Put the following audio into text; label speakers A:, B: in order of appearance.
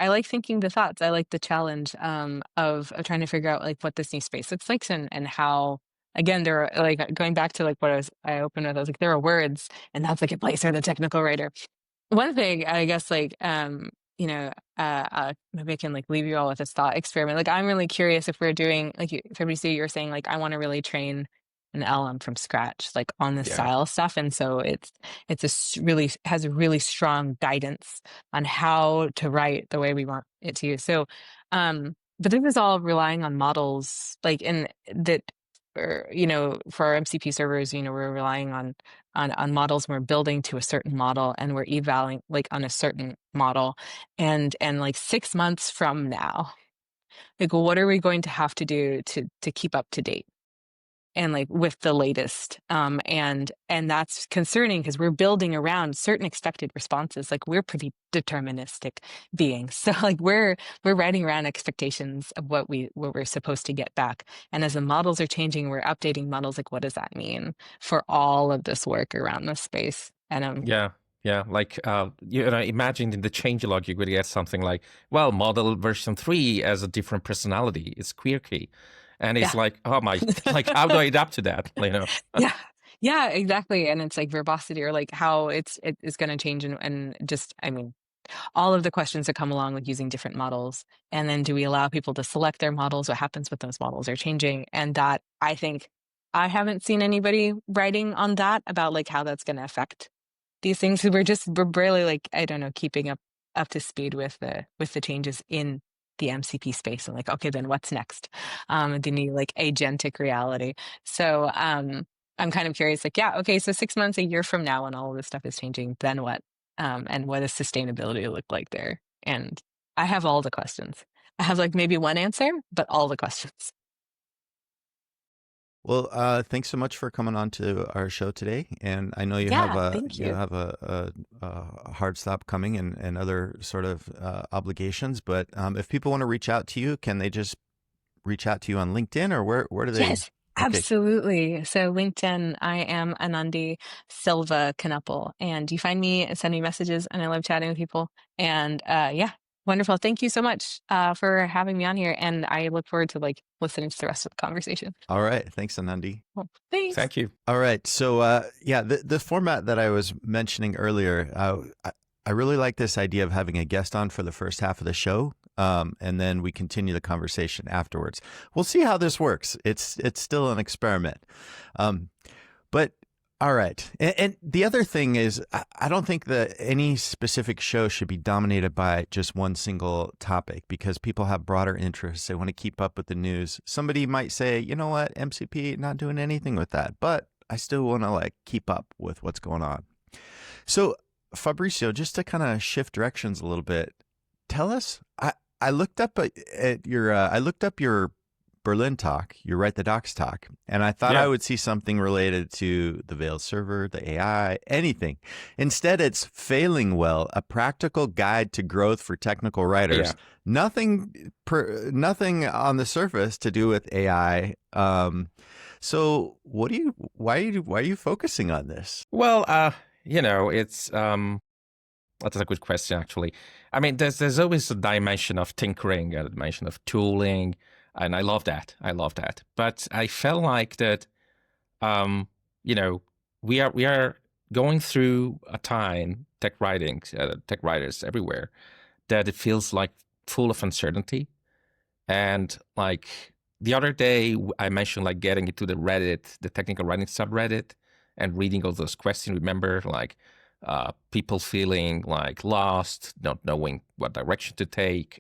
A: I like thinking the thoughts. I like the challenge of trying to figure out like what this new space looks like and how again there are like going back to like what I opened with, I was like, there are words and that's like a place for the technical writer. One thing, I guess, like, you know, maybe I can like leave you all with this thought experiment. Like, I'm really curious if we're doing like Fabricio, you're saying like I want to really train an LM from scratch, like on the
B: Yeah.
A: style stuff, and so it's really has a really strong guidance on how to write the way we want it to. So, but this is all relying on models, like in that. Or, for our MCP servers, we're relying on models. We're building to a certain model and we're evaluating like on a certain model, and like 6 months from now, like what are we going to have to do to keep up to date and like with the latest, and that's concerning because we're building around certain expected responses. Like we're pretty deterministic beings, so like we're writing around expectations of what we're supposed to get back. And as the models are changing, we're updating models. Like what does that mean for all of this work around this space? And
B: Yeah. Yeah. Like, imagine in the changelog, you could get something like, well, model version 3 has a different personality. It's quirky. And it's
A: yeah.
B: like, oh my, like, how do I adapt to that?
A: Yeah. Yeah, exactly. And it's like verbosity or like how it is going to change, and just, I mean, all of the questions that come along with using different models. And then do we allow people to select their models? What happens with those models are changing? And that, I think, I haven't seen anybody writing on that about like how that's going to affect these things. We're barely like, I don't know, keeping up to speed with the changes in the MCP space. And like, okay, then what's next? The new like agentic reality. So I'm kind of curious, like, yeah, okay, so 6 months, a year from now, when all of this stuff is changing, then what? And what does sustainability look like there? And I have all the questions. I have like maybe one answer, but all the questions.
C: Well, thanks so much for coming on to our show today. And I know you have
A: Yeah,
C: a
A: thank
C: you
A: you.
C: have a hard stop coming and other sort of obligations. But if people want to reach out to you, can they just reach out to you on LinkedIn, or where do they?
A: Yes,
C: Okay,
A: absolutely. So LinkedIn, I am Anandi Silva Knuppel, and you find me and send me messages, and I love chatting with people. And yeah, wonderful. Thank you so much for having me on here, and I look forward to like listening to the rest of the conversation.
C: all right. Thanks, Anandi.
A: Well, thanks.
B: Thank you.
C: All right. So, yeah, the format that I was mentioning earlier, I really like this idea of having a guest on for the first half of the show, and then we continue the conversation afterwards. We'll see how this works. It's still an experiment, but all right. And the other thing is, I don't think that any specific show should be dominated by just one single topic, because people have broader interests. They want to keep up with the news. Somebody might say, you know what, MCP, not doing anything with that, but I still want to like keep up with what's going on. So, Fabricio, just to kind of shift directions a little bit, tell us. I looked up at your I looked up your Berlin talk, your Write the Docs talk, and I thought I
B: Yeah.
C: would see something related to the Veil server, the AI, anything. Instead, it's Failing Well, a practical guide to growth for technical
B: Yeah.
C: writers. Nothing on the surface to do with AI. So, why are you focusing on this?
B: Well, it's that's a good question actually. I mean, there's always a dimension of tinkering, a dimension of tooling, and I love that. I love that. But I felt like that, um, you know, we are going through a time, tech writers everywhere, that it feels like full of uncertainty. And like the other day, I mentioned like getting into the Reddit, the technical writing subreddit, and reading all those questions. Remember, like people feeling like lost, not knowing what direction to take.